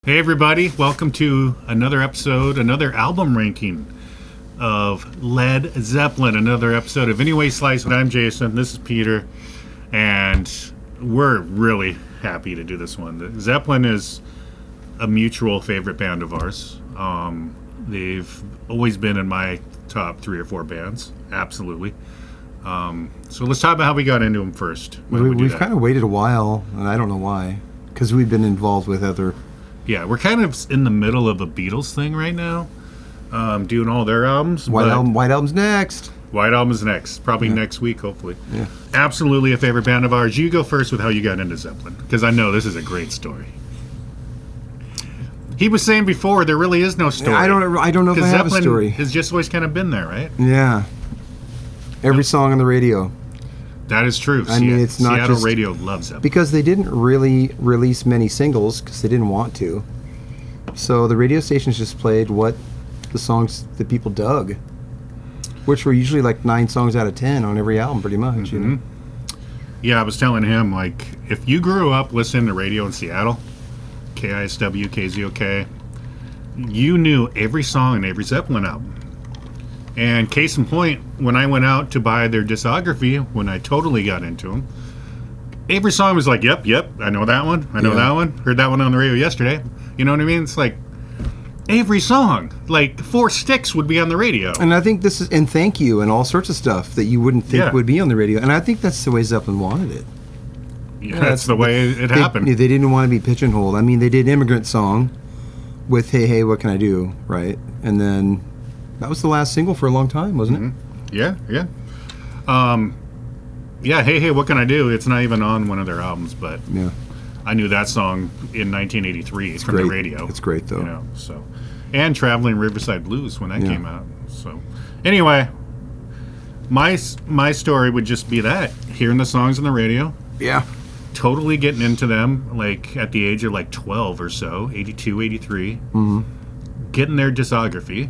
Hey everybody, welcome to another episode, another album ranking of Led Zeppelin, another episode of Anyway Slice. And I'm Jason, this is Peter, and we're really happy to do this one. Zeppelin is a mutual favorite band of ours. They've always been in my top 3 or 4 bands, absolutely. So let's talk about how we got into them first. We've kind of waited a while, and I don't know why, because we've been involved with other... Yeah, we're kind of in the middle of a Beatles thing right now, doing all their albums. White Album's next. White Album is next, probably next week, hopefully. Yeah. Absolutely a favorite band of ours. You go first with how you got into Zeppelin, because I know this is a great story. He was saying before there really is no story. I don't know if I have Zeppelin a story. Has just always kind of been there, right? Yeah. Every song on the radio. That is true. I mean, it's not Seattle just... radio loves Zeppelin. Because they didn't really release many singles, because they didn't want to. So the radio stations just played what the songs that people dug, which were usually like 9 songs out of 10 on every album, pretty much. Mm-hmm. You know? Yeah, I was telling him, like, if you grew up listening to radio in Seattle, KISW, KZOK, you knew every song in every Zeppelin album. And case in point, when I went out to buy their discography, when I totally got into them, every song was like, yep, I know that one, that one, heard that one on the radio yesterday. You know what I mean? It's like every song, like 4 Sticks would be on the radio. And I think this is, and Thank You, and all sorts of stuff that you wouldn't think would be on the radio. And I think that's the way Zeppelin wanted it. Yeah, that's the way it happened. They didn't want to be pigeonholed. I mean, they did Immigrant Song with Hey, Hey, What Can I Do, right? And then that was the last single for a long time, wasn't it? Yeah. Yeah, Hey, Hey, What Can I Do? It's not even on one of their albums, but yeah. I knew that song in 1983 from the radio. It's great, though. You know, so, and Traveling Riverside Blues when that came out. So, anyway, my story would just be that, hearing the songs on the radio. Yeah. Totally getting into them, like, at the age of, like, 12 or so, 82, 83. Mm-hmm. Getting their discography.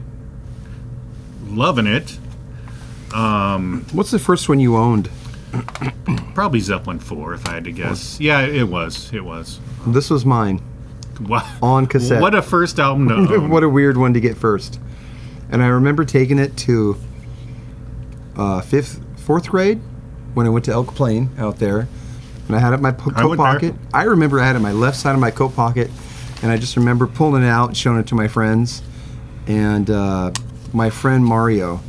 Loving it. What's the first one you owned? Probably Zeppelin IV, if I had to guess. Yeah, it was. This was mine. What? On cassette. What a first album to own. What a weird one to get first. And I remember taking it to 4th grade when I went to Elk Plain out there. And I had it in my coat pocket. I remember I had it in my left side of my coat pocket. And I just remember pulling it out and showing it to my friends. And my friend Mario,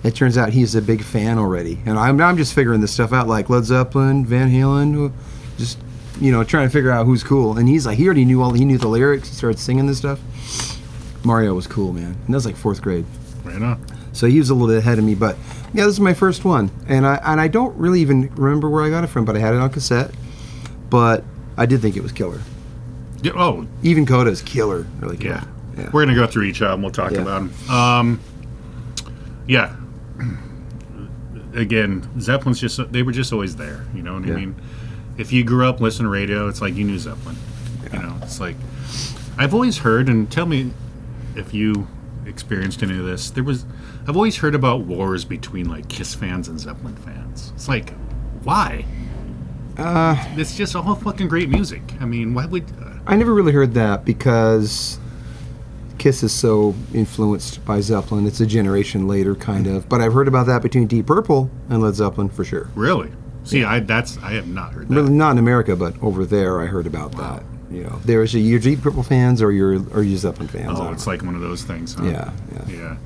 it turns out he's a big fan already. And I'm just figuring this stuff out, like Led Zeppelin, Van Halen, just, you know, trying to figure out who's cool. And he's like, he knew the lyrics. He started singing this stuff. Mario was cool, man. And that was like 4th grade. Right on. So he was a little bit ahead of me, but yeah, this is my first one. And I don't really even remember where I got it from, but I had it on cassette. But I did think it was killer. Yeah, oh. Even Coda is killer. Really killer. Yeah. We're going to go through each album. We'll talk about them. Yeah. Again, Zeppelin's they were just always there. You know what I mean? If you grew up listening to radio, it's like you knew Zeppelin. Yeah. You know, it's like, I've always heard, and tell me if you experienced any of this, I've always heard about wars between like Kiss fans and Zeppelin fans. It's like, why? It's just all fucking great music. I mean, why would... I never really heard that because Kiss is so influenced by Zeppelin. It's a generation later, kind of. But I've heard about that between Deep Purple and Led Zeppelin for sure. Really? See, I have not heard that. Really, not in America, but over there I heard about that. You know, there's your Deep Purple fans or your Zeppelin fans. Oh, it's like one of those things, huh? Yeah.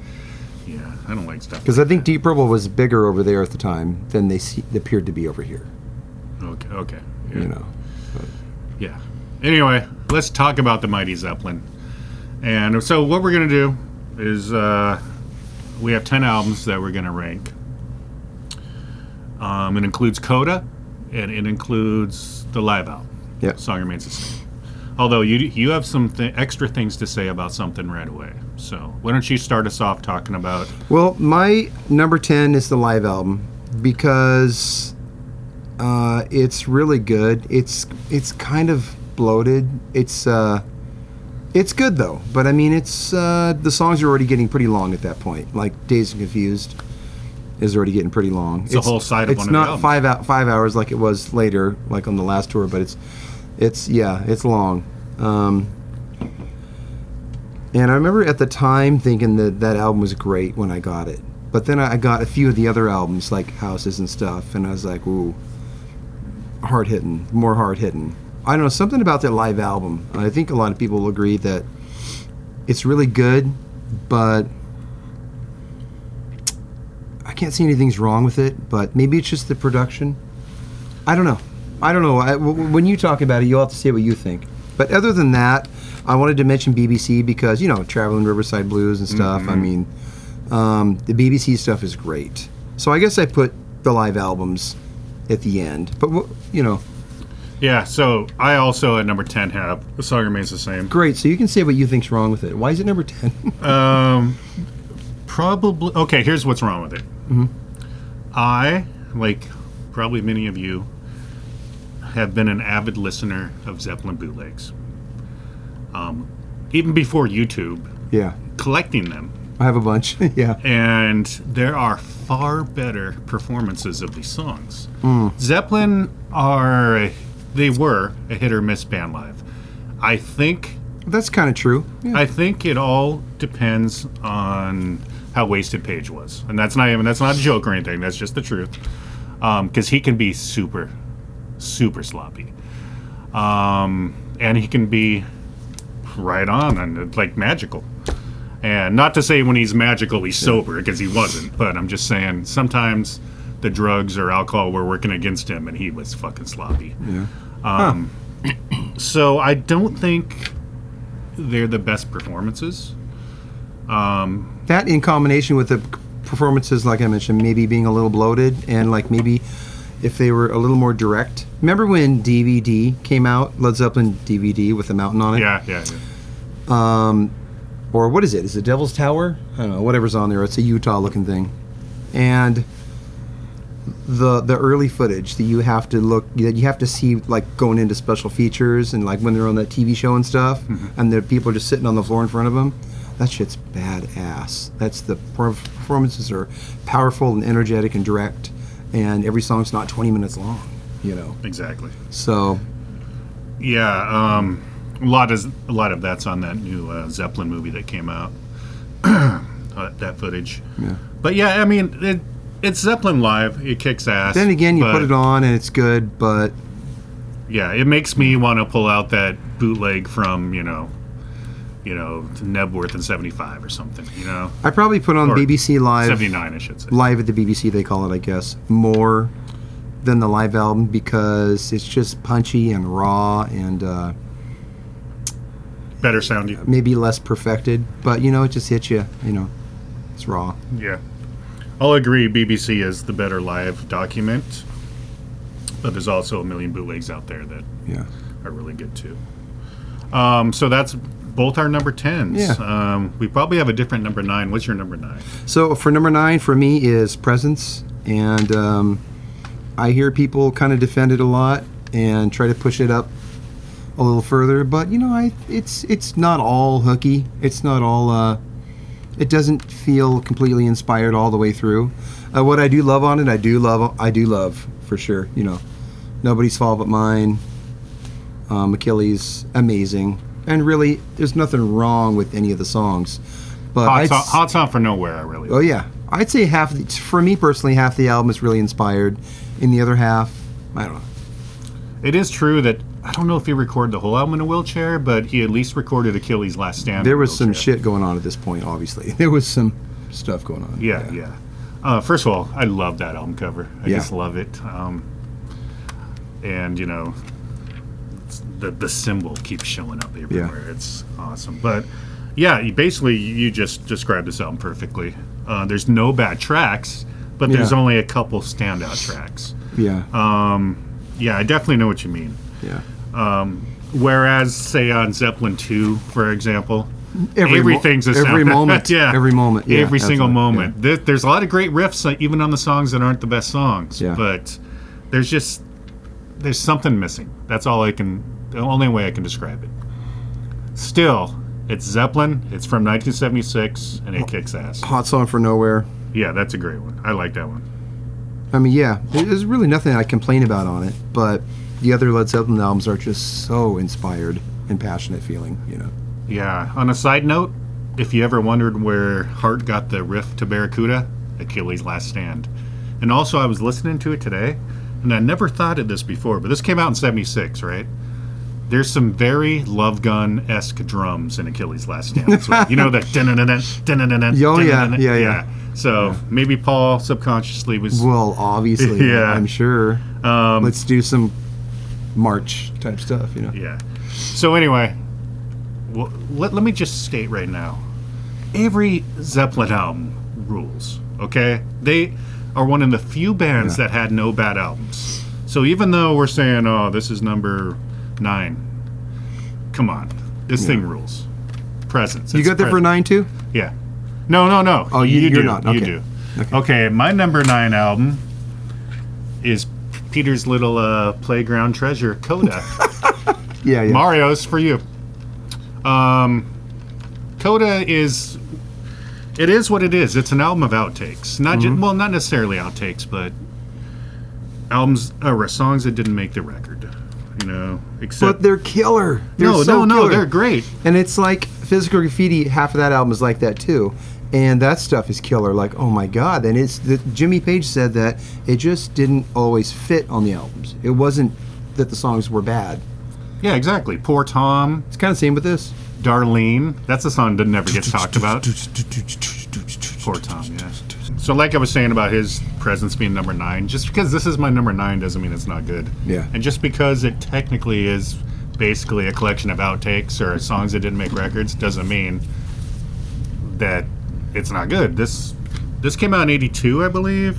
I don't like stuff. Because I think Deep Purple was bigger over there at the time than they appeared to be over here. Okay. Yeah. You know. But. Yeah. Anyway, let's talk about the Mighty Zeppelin. And so what we're going to do is we have 10 albums that we're going to rank. It includes Coda, and it includes the live album. Yeah. Song remains the same. Although you have some extra things to say about something right away. So why don't you start us off talking about... Well, my number 10 is the live album because it's really good. It's kind of bloated. It's good though, but I mean it's the songs are already getting pretty long at that point. Like Dazed and Confused is already getting pretty long. It's the whole side of one of the albums. It's not 5 hours like it was later, like on the last tour, but it's long. And I remember at the time thinking that album was great when I got it. But then I got a few of the other albums, like Houses and stuff, and I was like, ooh, hard-hitting, more hard-hitting. I don't know, something about that live album. I think a lot of people will agree that it's really good, but I can't see anything's wrong with it, but maybe it's just the production. I don't know. When you talk about it, you'll have to say what you think. But other than that, I wanted to mention BBC because, Traveling Riverside Blues and stuff. I mean, the BBC stuff is great. So I guess I put the live albums at the end. But, Yeah, so I also at number 10 have The Song Remains the Same. Great, so you can say what you think's wrong with it. Why is it number 10? Probably, okay, here's what's wrong with it. Mm-hmm. I, like probably many of you, have been an avid listener of Zeppelin bootlegs. Even before YouTube. Yeah. Collecting them. I have a bunch, yeah. And there are far better performances of these songs. Zeppelin they were a hit or miss band live. I think... That's kind of true. Yeah. I think it all depends on how Wasted Page was. And that's not a joke or anything. That's just the truth. Because he can be super, super sloppy. And he can be right on and like magical. And not to say when he's magical he's sober, because he wasn't. But I'm just saying sometimes the drugs or alcohol were working against him and he was fucking sloppy. Yeah. So I don't think they're the best performances. That in combination with the performances, like I mentioned, maybe being a little bloated, and like maybe if they were a little more direct. Remember when DVD came out, Led Zeppelin DVD with the mountain on it? Yeah. Or what is it? Is it Devil's Tower? I don't know, whatever's on there. It's a Utah-looking thing. And the early footage that you have to see, like going into special features and like when they're on that TV show and stuff, and the people are just sitting on the floor in front of them. That shit's badass. That's the performances are powerful and energetic and direct, and every song's not 20 minutes long. Exactly. So, yeah, a lot of that's on that new Zeppelin movie that came out. That footage. Yeah. But yeah, I mean, it's Zeppelin live. It kicks ass. Then again, you put it on and it's good, but yeah, it makes me want to pull out that bootleg from Nebworth in '75 or something. I probably put on Or BBC Live. '79, I should say. Live at the BBC, they call it, I guess, more than the live album because it's just punchy and raw and Better sounding. maybe less perfected, but it just hits you. It's raw. Yeah. I'll agree BBC is the better live document, but there's also a million bootlegs out there that are really good too. So that's both our number 10s. Yeah. We probably have a different number 9. What's your number 9? So for number 9 for me is Presence, and I hear people kind of defend it a lot and try to push it up a little further, but it's not all hooky. It's not all. It doesn't feel completely inspired all the way through. What I do love on it, I do love for sure. Nobody's Fault But Mine. Achilles, amazing, and really, there's nothing wrong with any of the songs. But Hot Song for Nowhere, I really. Oh yeah, I'd say for me personally, half the album is really inspired. In the other half, I don't know. It is true that I don't know if he recorded the whole album in a wheelchair, but he at least recorded Achilles' Last Stand. There was some shit going on at this point, obviously. There was some stuff going on. Yeah. First of all, I love that album cover. I just love it. And, the symbol keeps showing up everywhere. Yeah. It's awesome. But, yeah, you just described this album perfectly. There's no bad tracks, but there's only a couple standout tracks. Yeah. Yeah, I definitely know what you mean. Yeah. Whereas, say, on Zeppelin II, for example, everything's a sound. Every moment. Yeah. Every moment. Yeah, every single moment. Yeah. There's a lot of great riffs, even on the songs that aren't the best songs. Yeah. But there's something missing. That's the only way I can describe it. Still, it's Zeppelin. It's from 1976, and it kicks ass. Hot Song for Nowhere. Yeah, that's a great one. I like that one. I mean, yeah, there's really nothing I complain about on it, but the other Led Zeppelin albums are just so inspired and passionate feeling, Yeah. On a side note, if you ever wondered where Hart got the riff to Barracuda, Achilles' Last Stand. And also, I was listening to it today, and I never thought of this before, but this came out in 76, right? There's some very Love Gun-esque drums in Achilles' Last Stand. That's right. You know that yeah. So maybe Paul subconsciously was... Well, obviously, yeah. I'm sure. Let's do some March type stuff, you know? Yeah. So anyway, well, let me just state right now, every Zeppelin album rules, okay? They are one of the few bands that had no bad albums. So even though we're saying, oh, this is number 9, come on. This thing rules. Presence. You got that for 9 too? Yeah. No. Oh, you're do. Not. Okay. You do. Okay, my number 9 album is Peter's little playground treasure, Coda. Yeah. Mario's for you. Coda is... It is what it is. It's an album of outtakes. Not not necessarily outtakes, but albums or songs that didn't make the record. You know, except... But they're killer. No, they're great. And it's like Physical Graffiti, half of that album is like that too. And that stuff is killer. Like, oh my God. And Jimmy Page said that it just didn't always fit on the albums. It wasn't that the songs were bad. Yeah, exactly. Poor Tom. It's kind of the same with this. Darlene. That's a song that never gets talked about. Poor Tom, yeah. So like I was saying about his presence being number 9, just because this is my number 9 doesn't mean it's not good. Yeah. And just because it technically is basically a collection of outtakes or songs that didn't make records doesn't mean that it's not good. This came out in 82, I believe.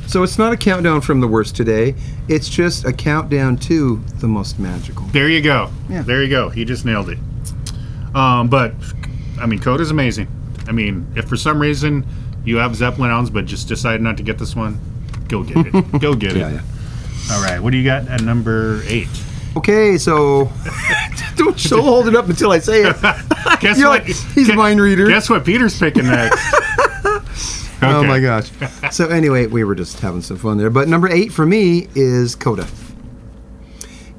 So it's not a countdown from the worst today. It's just a countdown to the most magical. There you go. Yeah. There you go. He just nailed it. But, I mean, Coda's amazing. I mean, if for some reason you have Zeppelin albums but just decide not to get this one, go get it. Go get it. Yeah. All right. What do you got at number 8? Okay, so don't hold it up until I say it. Guess You're what? like, he's a mind reader. Guess what Peter's picking next? Okay. Oh my gosh. So anyway, we were just having some fun there. But number 8 for me is Coda.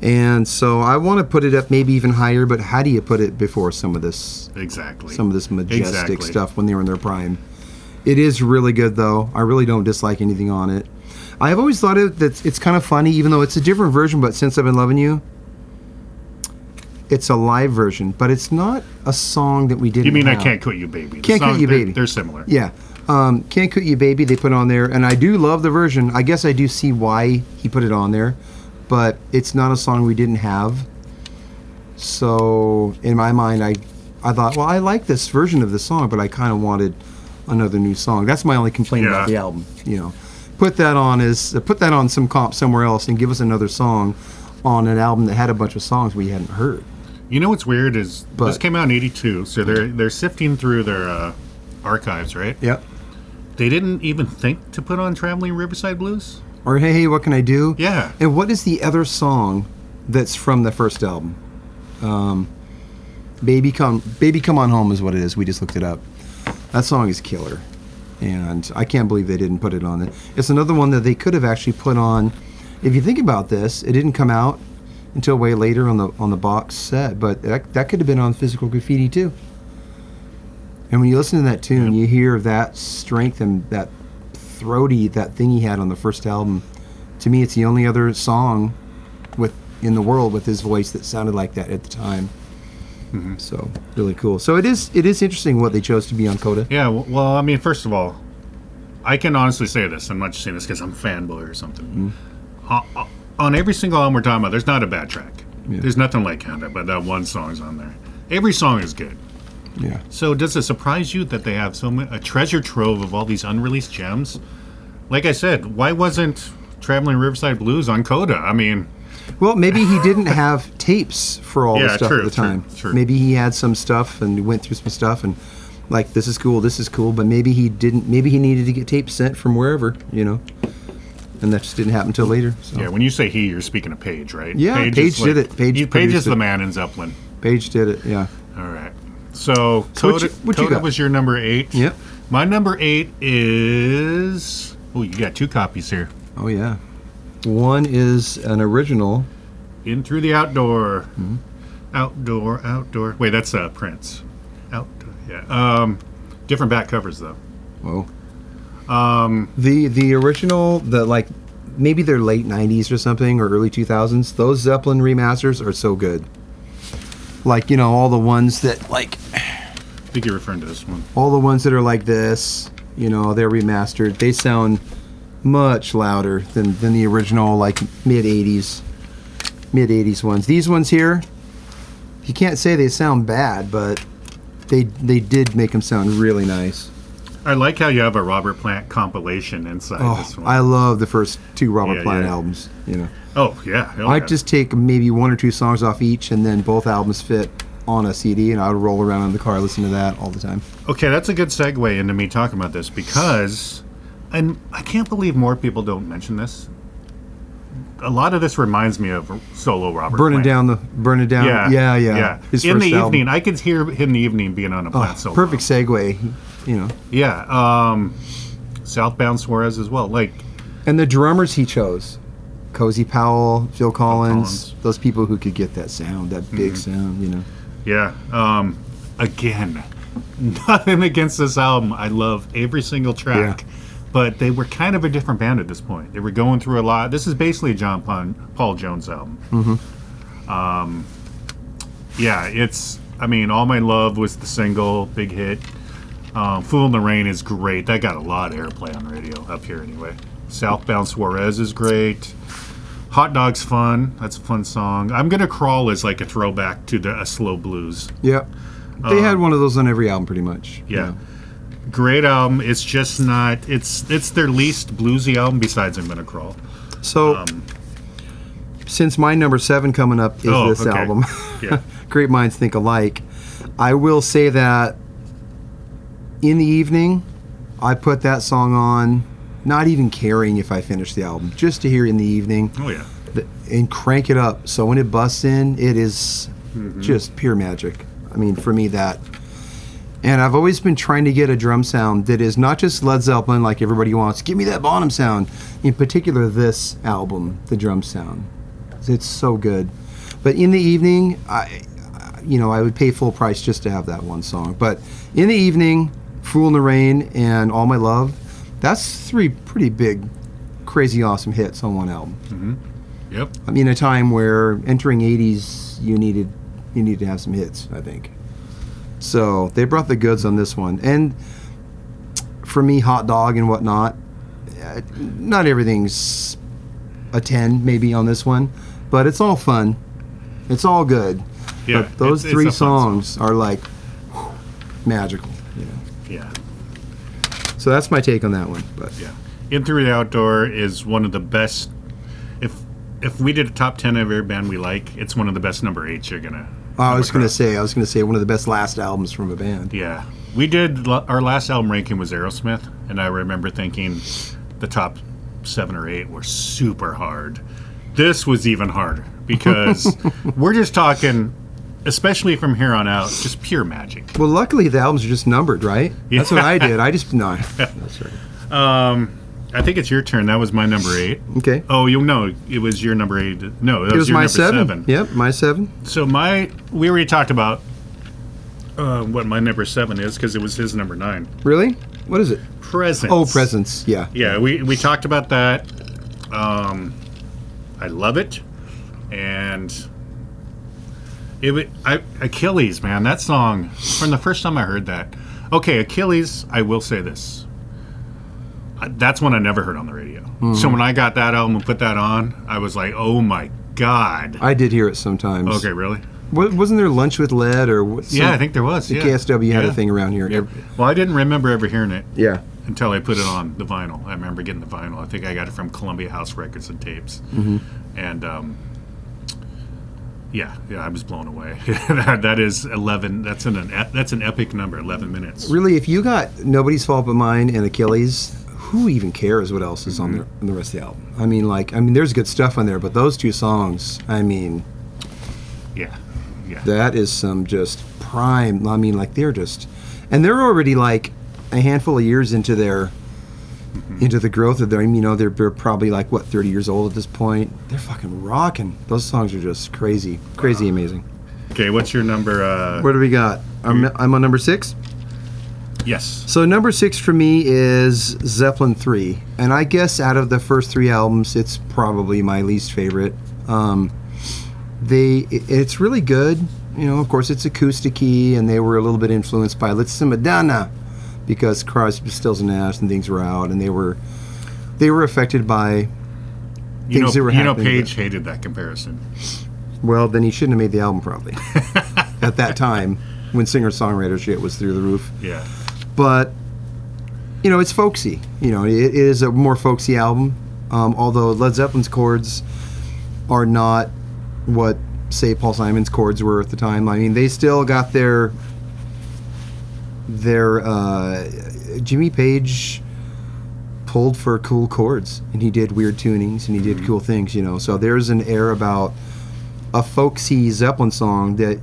And so I want to put it up maybe even higher, but how do you put it before some of this? Exactly. Some of this majestic stuff when they were in their prime. It is really good though. I really don't dislike anything on it. I've always thought that it's kind of funny, even though it's a different version, but Since I've Been Loving You, it's a live version, but it's not a song that we didn't You mean have. I Can't Quit You Baby? Can't Quit You Baby. They're similar. Yeah. Can't Quit You Baby, they put on there, and I do love the version. I guess I do see why he put it on there, but it's not a song we didn't have. So in my mind, I thought, well, I like this version of the song, but I kind of wanted another new song. That's my only complaint about the album. You know, put that on some comp somewhere else and give us another song on an album that had a bunch of songs we hadn't heard. You know what's weird is this came out in 82, so they're sifting through their archives, right? Yep. They didn't even think to put on Traveling Riverside Blues? Or Hey, What Can I Do? Yeah. And what is the other song that's from the first album? Baby Come On Home is what it is. We just looked it up. That song is killer. And I can't believe they didn't put it on it. It's another one that they could have actually put on. If you think about this, it didn't come out until way later on the box set, but that could have been on Physical Graffiti too. And when you listen to that tune, you hear that strength and that that thing he had on the first album. To me, it's the only other song in the world with his voice that sounded like that at the time. Mm-hmm. So really cool. So it is interesting what they chose to be on Coda. Yeah. Well, I mean, first of all, I can honestly say this. I'm not just saying this because I'm a fanboy or something. Mm-hmm. On every single album we're talking about, there's not a bad track. Yeah. There's nothing like Coda, but that one song's on there. Every song is good. Yeah. So does it surprise you that they have a treasure trove of all these unreleased gems? Like I said, why wasn't Traveling Riverside Blues on Coda? I mean... Well, maybe he didn't have tapes for all the stuff at the time. True. Maybe he had some stuff and went through some stuff and like, this is cool, but maybe he didn't. Maybe he needed to get tapes sent from wherever, you know. And that just didn't happen until later. So. Yeah, when you say he, you're speaking of Page, right? Yeah, Page did it. Page is the man in Zeppelin. Page did it, yeah. All right. So Coda was your number 8. Yep. My number 8 is... Oh, you got 2 copies here. Oh, yeah. One is an original. In Through the Outdoor. Mm-hmm. Outdoor. Wait, that's Prince. Outdoor, yeah. Different back covers though. Whoa. The original, the like, maybe they're late 90s or something, or early 2000s. Those Zeppelin remasters are so good. Like, you know, all the ones that, like... I think you're referring to this one. All the ones that are like this, you know, they're remastered. They sound much louder than the original, like, mid-80s ones. These ones here, you can't say they sound bad, but they did make them sound really nice. I like how you have a Robert Plant compilation inside this one. I love the first two Robert Plant albums, you know. Oh, yeah. I'd just take maybe one or two songs off each, and then both albums fit on a CD, and I would roll around in the car listening to that all the time. Okay, that's a good segue into me talking about this, because, and I can't believe more people don't mention this. A lot of this reminds me of solo Robert Plant. Burn It Down. Yeah. His in the album. evening, I could hear him in the evening being on a Plant solo. Perfect segue, you know. Yeah. Southbound Suarez as well. Like, and the drummers he chose. Cozy Powell, Phil Collins, those people who could get that sound, that big sound, you know. Yeah. Again, nothing against this album. I love every single track. Yeah. But they were kind of a different band at this point. They were going through a lot. This is basically a John Paul Jones album. Mm-hmm. Yeah, it's, I mean, All My Love was the single, big hit. Fool in the Rain is great. That got a lot of airplay on the radio up here anyway. Southbound Suarez is great. Hot Dog's fun. That's a fun song. I'm Gonna Crawl is like a throwback to a slow blues. Yep. They had one of those on every album pretty much. Yeah. You know. Great album. It's just not, it's their least bluesy album besides I'm Gonna Crawl. So, since my number 7 coming up is this album, Yeah. Great Minds Think Alike, I will say that in the evening, I put that song on, not even caring if I finish the album, just to hear in the evening. Oh, yeah. And crank it up. So when it busts in, it is just pure magic. I mean, for me, that. And I've always been trying to get a drum sound that is not just Led Zeppelin like everybody wants. Give me that Bonham sound. In particular, this album, the drum sound. It's so good. But in the evening, I would pay full price just to have that one song. But in the evening, Fool in the Rain and All My Love, that's 3 pretty big, crazy awesome hits on one album. Mm-hmm. Yep. I mean, a time where entering 80s, you needed to have some hits, I think. So they brought the goods on this one. And for me, Hot Dog and whatnot, not everything's a 10 maybe on this one, but it's all fun. It's all good. Yeah, but those 3 songs are like magical. You know? Yeah. So that's my take on that one. But yeah, In Through the Outdoor is one of the best. If we did a top 10 of every band we like, it's one of the best number 8s you're gonna. I was gonna say one of the best last albums from a band. Yeah, we did. Our last album ranking was Aerosmith, and I remember thinking the top 7 or 8 were super hard. This was even harder because we're just talking, especially from here on out, just pure magic. Well, luckily the albums are just numbered, right? Yeah. That's what I did. That's right. I think it's your turn. That was my number 8. Okay. Oh, it was your number 8. No, that it was your my number 7. Yep, my 7. So we already talked about what my number 7 is because it was his number 9. Really? What is it? Presence. Oh, Presence. Yeah. Yeah, we talked about that. I love it, and Achilles, man, that song from the first time I heard that. Okay, Achilles. I will say this. That's one I never heard on the radio. Mm-hmm. So when I got that album and put that on, I was like, oh my God. I did hear it sometimes. Okay, really? Wasn't there Lunch with Lead or what? Yeah, I think there was. The KSW had a thing around here. Yeah. Well, I didn't remember ever hearing it. Yeah. Until I put it on the vinyl. I remember getting the vinyl. I think I got it from Columbia House Records and Tapes. Mm-hmm. And yeah, I was blown away. that is 11. That's an epic number. 11 minutes. Really, if you got Nobody's Fault But Mine and Achilles, who even cares what else is on the rest of the album? I mean, there's good stuff on there, but those 2 songs, yeah, that is some just prime. I mean, like they're already like a handful of years into into the growth of their. They're probably like 30 years old at this point. They're fucking rocking. Those songs are just crazy, amazing. Okay, what's your number? What do we got? I'm on number 6. Yes. So number 6 for me is Zeppelin III, and I guess out of the first 3 albums, it's probably my least favorite. It's really good. You know, of course, it's acoustic-y, and they were a little bit influenced by Let's Madonna, because Crosby, Stills, and Nash and things were out, and they were affected by things that were happening. Page hated that comparison. Well, then he shouldn't have made the album, probably. At that time, when singer-songwriter shit was through the roof. Yeah. But, you know, it's folksy. You know, it is a more folksy album, although Led Zeppelin's chords are not what, say, Paul Simon's chords were at the time. I mean, they still got their Jimmy Page pulled for cool chords, and he did weird tunings, and he did cool things, you know. So there's an air about a folksy Zeppelin song that,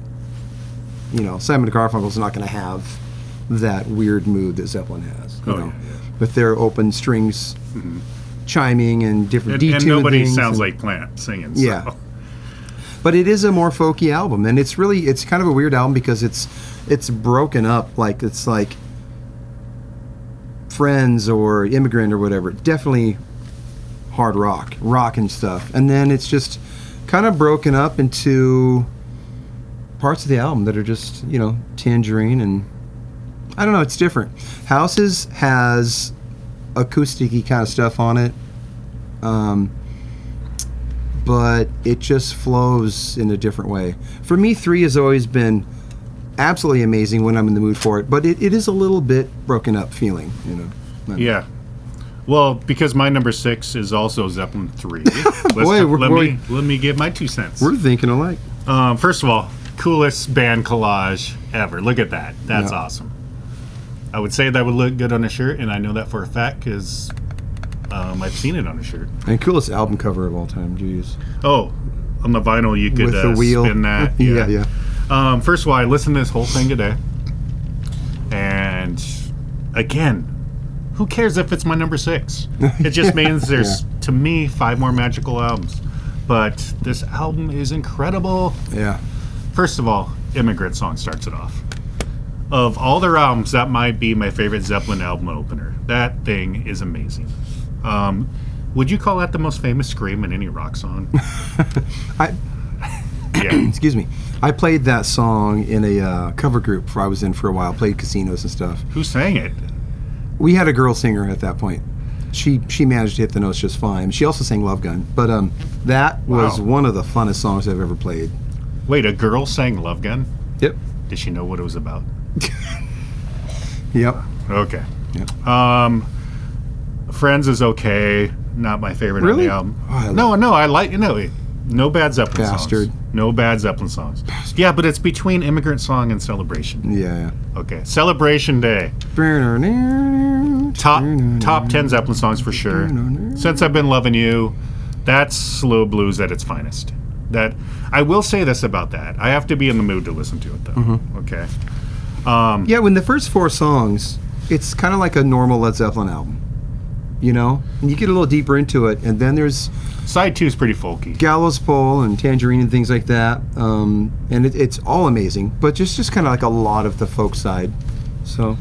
you know, Simon & Garfunkel's not going to have that weird mood that Zeppelin has, you know, with their open strings chiming and different detuned and nobody things sounds like Plant singing. Yeah. So. But it is a more folky album, and it's kind of a weird album because it's broken up, like it's like Friends or Immigrant or whatever. Definitely hard rock and stuff. And then it's just kind of broken up into parts of the album that are just, you know, Tangerine, and I don't know, it's different. Houses has acoustic-y kind of stuff on it, but it just flows in a different way. For me, 3 has always been absolutely amazing when I'm in the mood for it, but it is a little bit broken up feeling, you know. Yeah. Well, because my number 6 is also Zeppelin III. Let me give my 2 cents. We're thinking alike. First of all, coolest band collage ever. Look at that. That's awesome. I would say that would look good on a shirt, and I know that for a fact because I've seen it on a shirt. And coolest album cover of all time, jeez. Oh, on the vinyl you could with the wheel. Spin that. Yeah. First of all, I listened to this whole thing today, and again, who cares if it's my number 6? It just means there's, to me, 5 more magical albums. But this album is incredible. Yeah. First of all, Immigrant Song starts it off. Of all their albums, that might be my favorite Zeppelin album opener. That thing is amazing. Would you call that the most famous scream in any rock song? Excuse me. I played that song in a cover group I was in for a while, played casinos and stuff. Who sang it? We had a girl singer at that point. She managed to hit the notes just fine. She also sang Love Gun, but that was one of the funnest songs I've ever played. Wait, a girl sang Love Gun? Yep. Did she know what it was about? Yep. Okay. Yep. Friends is okay. Not my favorite on the album. Oh, no, I like, no bad Zeppelin Bastard. songs. No bad Zeppelin songs. Bastard. Yeah, but it's between Immigrant Song and Celebration. Yeah. Okay. Celebration Day. Top 10 Zeppelin songs for sure. Since I've Been Loving You, that's slow blues at its finest. That I will say this about that. I have to be in the mood to listen to it though. Mm-hmm. Okay. Yeah, when the first 4 songs, it's kind of like a normal Led Zeppelin album. You know? And you get a little deeper into it, and then there's Side 2 is pretty folky. Gallows Pole and Tangerine and things like that. And it's all amazing, but just kind of like a lot of the folk side. So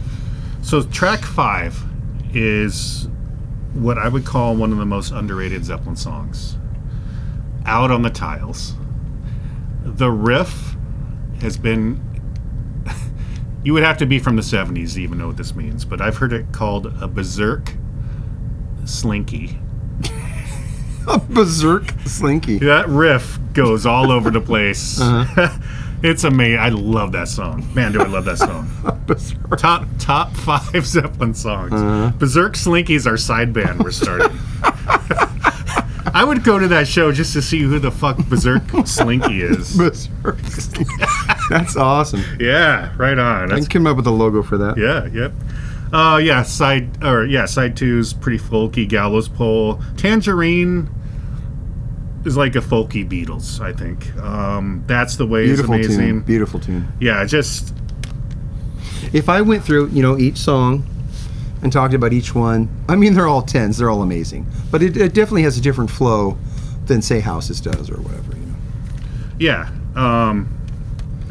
track 5 is what I would call one of the most underrated Zeppelin songs. Out on the Tiles. The riff has been... You would have to be from the 70s to even know what this means, but I've heard it called a berserk slinky. A berserk slinky. That riff goes all over the place. It's amazing. I love that song. Man, do I love that song. Top 5 Zeppelin songs. Berserk Slinky's our side band we're starting. I would go to that show just to see who the fuck Berserk Slinky is. Berserk Slinky. That's awesome. Yeah, right on. I can come up with a logo for that. Yeah, yep. Side 2 is pretty folky. Gallows Pole. Tangerine is like a folky Beatles, I think. That's the Way Beautiful is amazing. Beautiful tune. Yeah, just... If I went through, each song and talked about each one, I mean, they're all 10s. They're all amazing. But it definitely has a different flow than, say, Houses does or whatever, Yeah.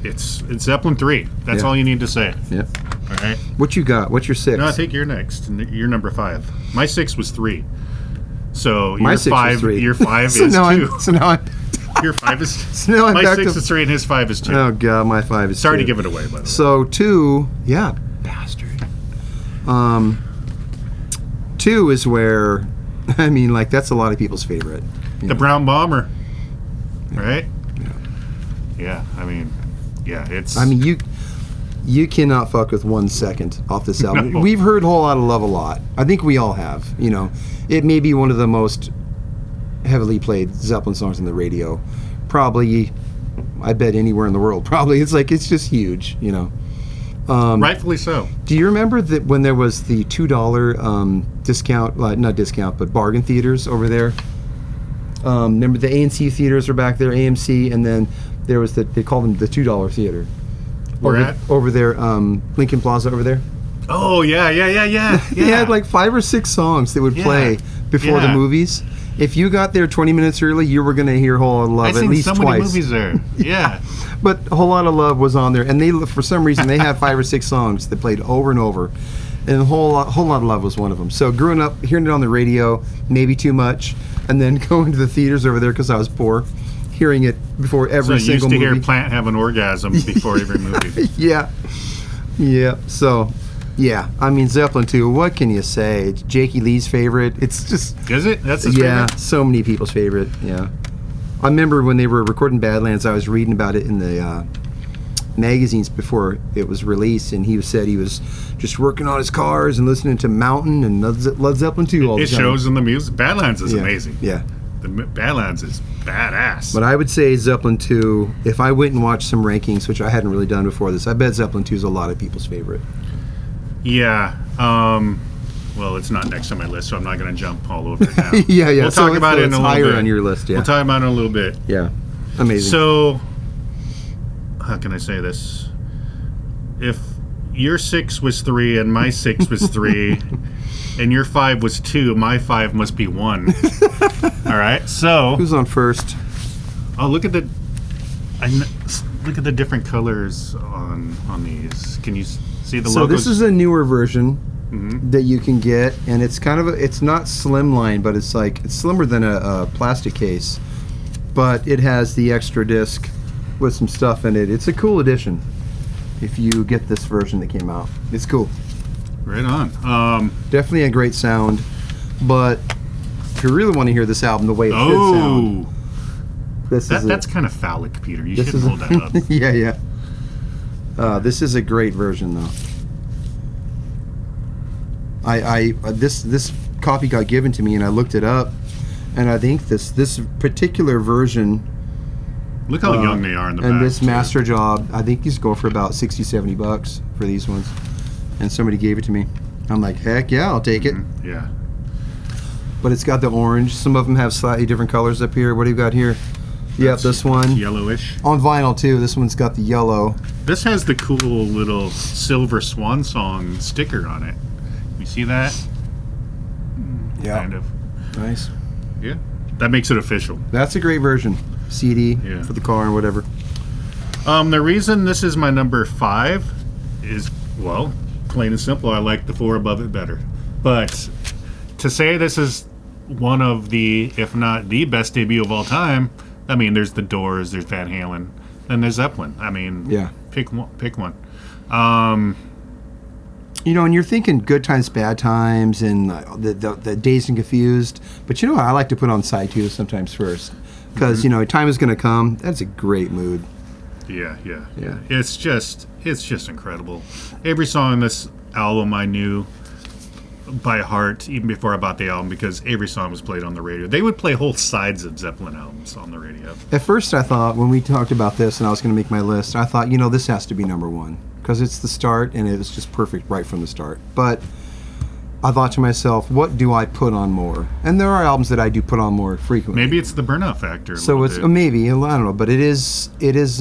it's Zeppelin III. That's all you need to say. Yep. All right. What you got? What's your 6? No, I think you're next. You're number 5. My 6 was 3. So my your 6 5, was 3. Your 5 so is now 2. So now I'm. Your 5 is. So now I'm my back 6 to, is 3 and his 5 is 2. Oh God, my 5 is. Sorry 2. to give it away, by the way. So 2, yeah, bastard. 2 is where, I mean, like that's a lot of people's favorite. The Brown Bomber, right? Yeah. Yeah. I mean, yeah. It's. I mean, you cannot fuck with 1 second off this album. No. We've heard "Whole Lotta Love" a lot. I think we all have. You know, it may be one of the most heavily played Zeppelin songs on the radio. Probably, I bet anywhere in the world. Probably, it's just huge. You know. Rightfully so. Do you remember that when there was the $2 discount, not discount, but bargain theaters over there? Remember the ANC theaters were back there, AMC, and then there was they called them the $2 theater. Over there, Lincoln Plaza over there. Oh yeah. They had like 5 or 6 songs that would play before the movies. If you got there 20 minutes early, you were going to hear "Whole Lotta Love" at least twice. I've seen so many movies there. Yeah. But "Whole Lotta Love" was on there, and they, for some reason, they had 5 or 6 songs that played over and over, and "Whole Lotta Love" was one of them. So growing up, hearing it on the radio, maybe too much, and then going to the theaters over there because I was poor, hearing it before every single movie. So you used to hear Plant have an orgasm before every movie. Yeah. So. Yeah, I mean Zeppelin II. What can you say? It's Jakey Lee's favorite. It's just. Is it? That's his favorite? Yeah, so many people's favorite. Yeah, I remember when they were recording Badlands. I was reading about it in the magazines before it was released, and he said he was just working on his cars and listening to Mountain and Led Zeppelin II all the time. It shows in the music. Badlands is amazing. Yeah, the Badlands is badass. But I would say Zeppelin II. If I went and watched some rankings, which I hadn't really done before this, I bet Zeppelin II is a lot of people's favorite. Yeah. Well, it's not next on my list, so I'm not going to jump all over it now. Yeah. We'll talk about it in a little bit. Higher on your list, yeah. We'll talk about it in a little bit. Yeah. Amazing. So, how can I say this? If your 6 was 3 and my 6 was 3, and your 5 was 2, my 5 must be 1. All right. So. Who's on first? Oh, look at the different colors on these. Can you see the logos? So this is a newer version that you can get, and it's kind of it's not slimline, but it's slimmer than a plastic case, but it has the extra disc with some stuff in it. It's a cool addition. If you get this version that came out, it's cool. Right on. Definitely a great sound, but if you really want to hear this album the way it should sound, that's kind of phallic, Peter. You should hold that up. Yeah. This is a great version, though. This copy got given to me, and I looked it up, and I think this particular version. Look how young they are in the back. And this master job, I think these go for about $60-$70 for these ones, and somebody gave it to me. I'm like, heck yeah, I'll take it. Yeah. But it's got the orange. Some of them have slightly different colors up here. What do you got here? Yep, this one. Yellowish. On vinyl, too. This one's got the yellow. This has the cool little silver swan song sticker on it. You see that? Yeah. Kind of. Nice. Yeah. That makes it official. That's a great version. CD for the car and whatever. The reason this is my number 5 is, well, plain and simple. I like the 4 above it better. But to say this is one of the, if not the best debut of all time, I mean, there's the Doors, there's Van Halen, then there's Zeppelin. I mean, pick one. You know, and you're thinking Good Times, Bad Times, and the Dazed and Confused. But you know what? I like to put on side 2 sometimes first. Because, you know, Time Is Gonna Come, that's a great mood. Yeah. It's just incredible. Every song on this album I knew by heart, even before I bought the album, because every song was played on the radio. They would play whole sides of Zeppelin albums on the radio. At first I thought, when we talked about this and I was going to make my list, I thought, you know, this has to be number 1. Because it's the start, and it was just perfect right from the start. But I thought to myself, what do I put on more? And there are albums that I do put on more frequently. Maybe it's the burnout factor. So it's maybe, I don't know, but it is it's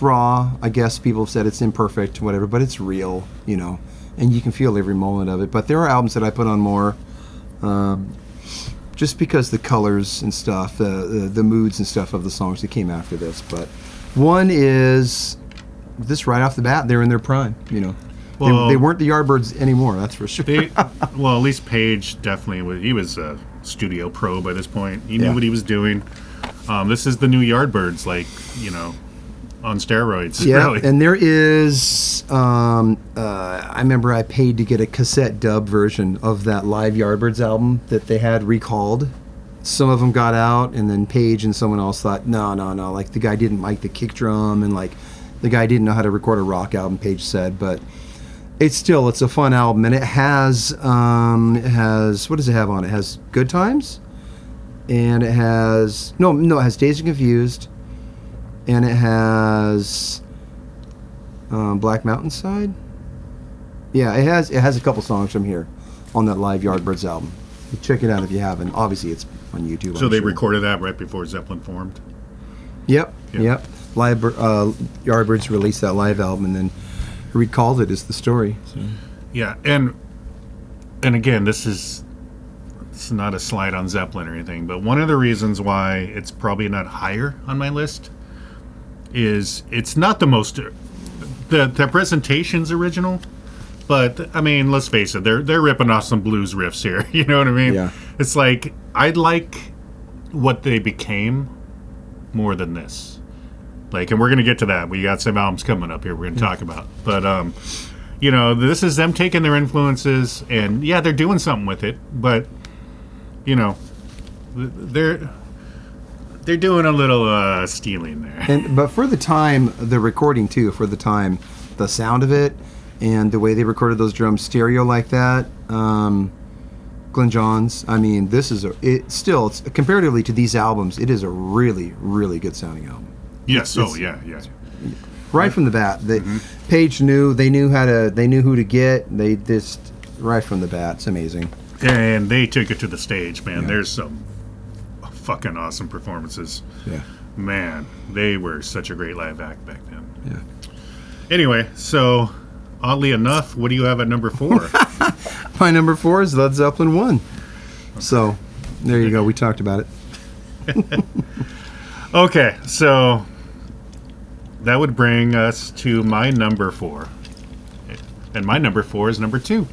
raw. I guess people have said it's imperfect, whatever, but it's real, you know, and you can feel every moment of it. But there are albums that I put on more, just because the colors and stuff, the moods and stuff of the songs that came after this. But One is this right off the bat. They're in their prime. You know, Well, they weren't the Yardbirds anymore. That's for sure. Well, at least Page definitely was. He was a studio pro by this point. He knew what he was doing. This is the new Yardbirds, like, you know, on steroids. Yeah, really. and there is. I remember I paid to get a cassette dub version of that live Yardbirds album that they had recalled. Some of them got out, and then Page and someone else thought, no. Like, the guy didn't like the kick drum, and like the guy didn't know how to record a rock album. Page said, but it's a fun album, and it has what does it have on it? It has Good Times, and it has it has Dazed and Confused, and it has Black Mountainside. Yeah, it has a couple songs from here on that live Yardbirds album. Check it out if you haven't. Obviously, it's on YouTube. So they recorded that right before Zeppelin formed? Yep. Live Yardbirds released that live album, and then recalled it as the story. So. Yeah, and again, it's not a slight on Zeppelin or anything, but one of the reasons why it's probably not higher on my list is it's not the most... The presentation's original, but, I mean, let's face it, they're ripping off some blues riffs here, you know what I mean? Yeah. It's like, I'd like what they became more than this. Like, and we're going to get to that. We got some albums coming up here we're going to talk about. But, you know, this is them taking their influences, and, yeah, they're doing something with it, but, you know, they're doing a little stealing there. But for the time, the recording, too, the sound of it, and the way they recorded those drums stereo like that, Glenn Johns, I mean, it's comparatively to these albums, it is a really, really good sounding album. Yes. Yeah. Right from the bat, Page knew who to get. They just right from the bat, it's amazing. And they took it to the stage, man. Yeah. There's some fucking awesome performances. Yeah, man, they were such a great live act back then. Yeah. Anyway, so oddly enough, what do you have at number 4? My number 4 is Led Zeppelin 1. Okay. So there you go. We talked about it. Okay, so that would bring us to my number 4. And my number 4 is number 2,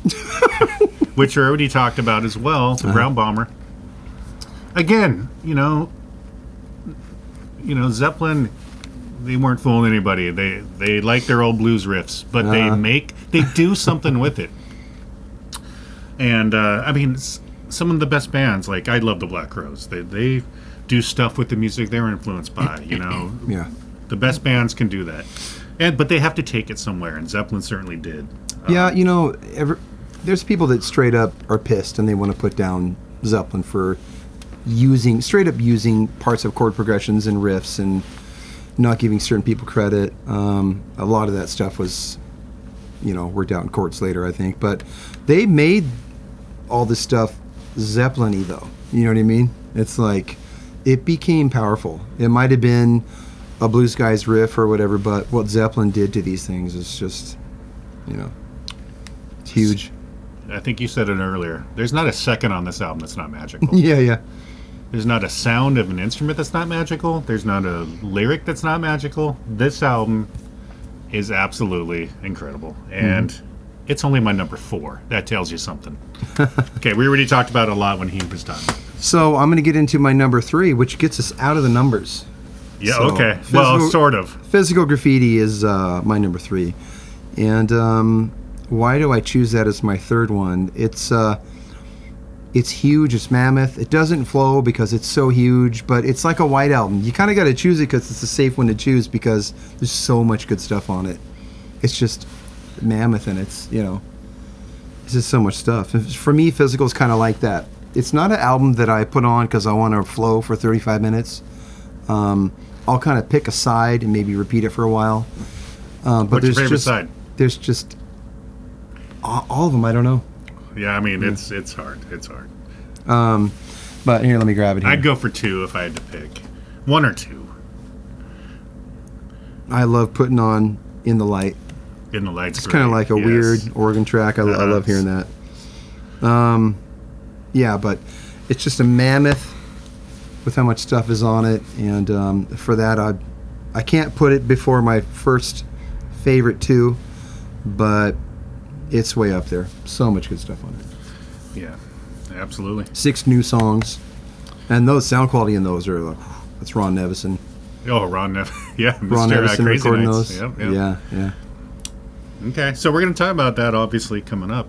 which I already talked about as well, the Brown Bomber. Again, you know, Zeppelin, they weren't fooling anybody. They like their old blues riffs, but they do something with it. And I mean, some of the best bands, like I love the Black Crowes. They do stuff with the music they're influenced by. You know, yeah. The best bands can do that, but they have to take it somewhere, and Zeppelin certainly did. Yeah, you know, there's people that straight up are pissed and they want to put down Zeppelin for straight up using parts of chord progressions and riffs and not giving certain people credit. A lot of that stuff was, you know, worked out in courts later, I think. But they made all this stuff Zeppelin-y, though. You know what I mean? It's like, it became powerful. It might have been a blues guy's riff or whatever, but what Zeppelin did to these things is just, you know, it's huge. I think you said it earlier. There's not a second on this album that's not magical. Yeah. There's not a sound of an instrument that's not magical. There's not a lyric that's not magical. This album is absolutely incredible. And it's only my number 4. That tells you something. Okay, we already talked about it a lot when he was done. So I'm going to get into my number 3, which gets us out of the numbers. Yeah, so, okay. Well, sort of. Physical Graffiti is my number 3. And why do I choose that as my third one? It's huge. It's mammoth. It doesn't flow because it's so huge, but it's like a White Album. You kind of got to choose it because it's a safe one to choose because there's so much good stuff on it. It's just mammoth, and it's, you know, it's just so much stuff. For me, Physical is kind of like that. It's not an album that I put on because I want to flow for 35 minutes. I'll kind of pick a side and maybe repeat it for a while. But what's your favorite side? There's just all of them. I don't know. Yeah, I mean, it's hard. It's hard. But here, let me grab it here. I'd go for 2 if I had to pick. 1 or 2. I love putting on In the Light. In the Light's It's kind of like a weird organ track. I love hearing that. Yeah, but it's just a mammoth with how much stuff is on it. And for that, I can't put it before my first favorite two, but it's way up there. So much good stuff on it. Yeah, absolutely. 6 new songs, and those sound quality in those are that's Ron Nevison. Oh, Ron Nevison. Yeah, Ron Mr. Nevison Crazy recording Nights. those. Yep. Yeah. Okay, so we're going to talk about that obviously coming up.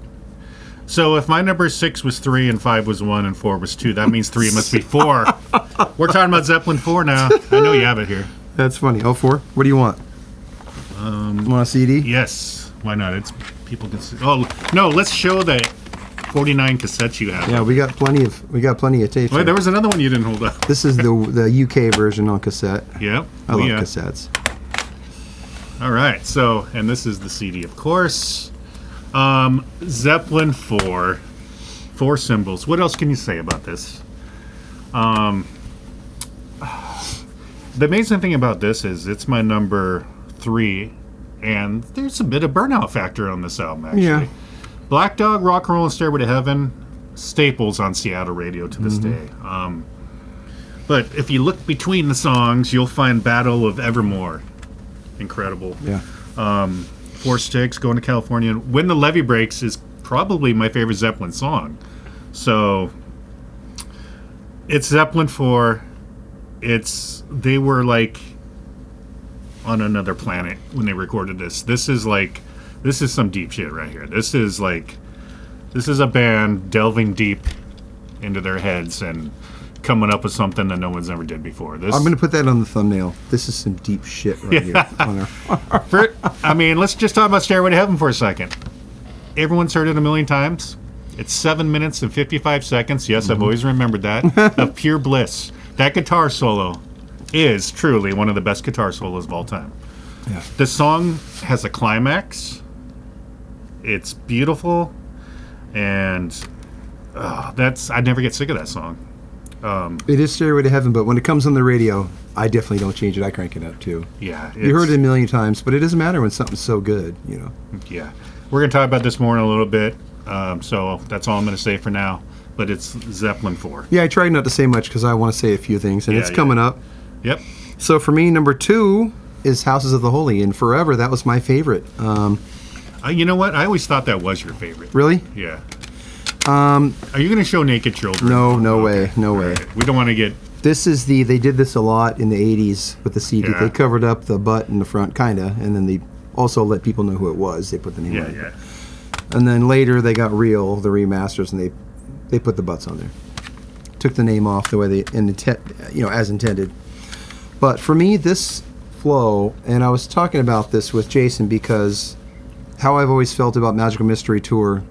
So if my number 6 was 3 and 5 was 1 and 4 was 2, that means 3 must be 4. We're talking about Zeppelin IV now. I know you have it here. That's funny. Oh, 4? What do you want? Want a CD? Yes. Why not? It's people can see. Oh no, let's show the 49 cassettes you have. Yeah, we got plenty of tapes. Wait, there was another one you didn't hold up. This is the UK version on cassette. Yep. I love cassettes. All right. So, and this is the CD, of course. Zeppelin IV. 4 symbols. What else can you say about this? The amazing thing about this is it's my number 3, and there's a bit of burnout factor on this album, actually. Yeah. Black Dog, Rock and Roll, and Stairway to Heaven, staples on Seattle radio to this day. But if you look between the songs, you'll find Battle of Evermore. Incredible. Yeah. 4 Sticks, Going to California. When the Levee Breaks is probably my favorite Zeppelin song. So, it's Zeppelin IV. They were like on another planet when they recorded this. This is some deep shit right here. This is a band delving deep into their heads and coming up with something that no one's ever did before. I'm going to put that on the thumbnail. This is some deep shit right here. Let's just talk about Stairway to Heaven for a second. Everyone's heard it a million times. It's 7 minutes and 55 seconds. Yes, I've always remembered that. Of pure bliss. That guitar solo is truly one of the best guitar solos of all time. Yeah. The song has a climax. It's beautiful, and I never get sick of that song. It is Stairway to Heaven, but when it comes on the radio, I definitely don't change it. I crank it up too. Yeah, you heard it a million times, but it doesn't matter when something's so good, you know. Yeah, we're gonna talk about this more in a little bit. So that's all I'm gonna say for now. But it's Zeppelin IV. Yeah, I tried not to say much because I want to say a few things, and it's coming up. Yep. So for me, number 2 is Houses of the Holy, and forever that was my favorite. You know what? I always thought that was your favorite. Really? Yeah. Are you going to show Naked Children? No way. Right. We don't want to get... They did this a lot in the 80s with the CD. Yeah. They covered up the butt in the front, kind of, and then they also let people know who it was. They put the name on it. Yeah. And then later they got real, the remasters, and they put the butts on there. Took the name off the way as intended. But for me, this flow, and I was talking about this with Jason because how I've always felt about Magical Mystery Tour,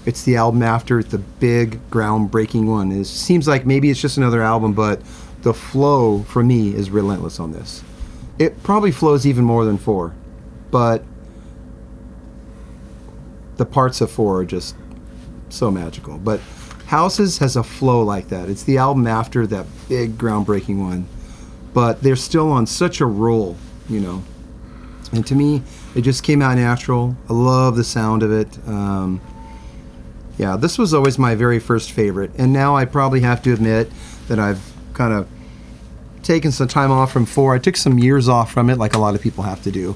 it's the album after, it's the big, groundbreaking one. It seems like maybe it's just another album, but the flow for me is relentless on this. It probably flows even more than 4, but the parts of 4 are just so magical. But Houses has a flow like that. It's the album after that big, groundbreaking one, but they're still on such a roll, you know. And to me, it just came out natural. I love the sound of it. Yeah, this was always my very first favorite. And now I probably have to admit that I've kind of taken some time off from 4. I took some years off from it, like a lot of people have to do,